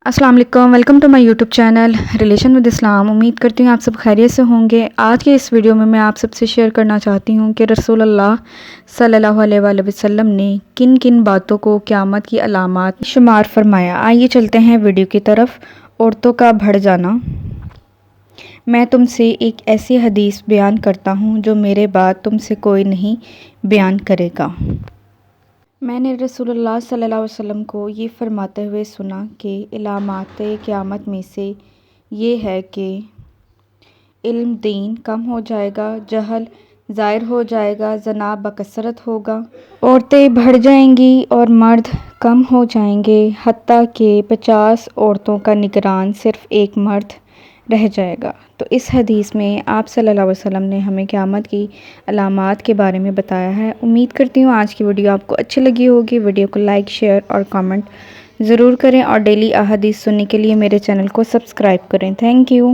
السلام علیکم، welcome to my YouTube channel relation with Islam. امید کرتی ہوں آپ سب خیریت سے ہوں گے۔ آج کے اس ویڈیو میں آپ سب سے شیئر کرنا چاہتی ہوں کہ رسول اللہ صلی اللہ علیہ وآلہ وسلم نے کن کن باتوں کو قیامت کی علامات شمار فرمایا۔ آئیے چلتے ہیں ویڈیو کی طرف۔ عورتوں کا بڑھ جانا۔ میں تم سے ایک ایسی حدیث بیان کرتا ہوں جو میرے بعد تم سے کوئی نہیں بیان کرے گا۔ میں نے رسول اللہ صلی اللہ علیہ وسلم کو یہ فرماتے ہوئے سنا کہ علامات قیامت میں سے یہ ہے کہ علم دین کم ہو جائے گا، جہل ظاہر ہو جائے گا، زنا بکثرت ہوگا، عورتیں بڑھ جائیں گی اور مرد کم ہو جائیں گے، حتیٰ کہ 50 عورتوں کا نگران صرف ایک مرد رہ جائے گا۔ تو اس حدیث میں آپ صلی اللہ علیہ وسلم نے ہمیں قیامت کی علامات کے بارے میں بتایا ہے۔ امید کرتی ہوں آج کی ویڈیو آپ کو اچھی لگی ہوگی۔ ویڈیو کو لائک، شیئر اور کامنٹ ضرور کریں اور ڈیلی احادیث سننے کے لیے میرے چینل کو سبسکرائب کریں۔ Thank you.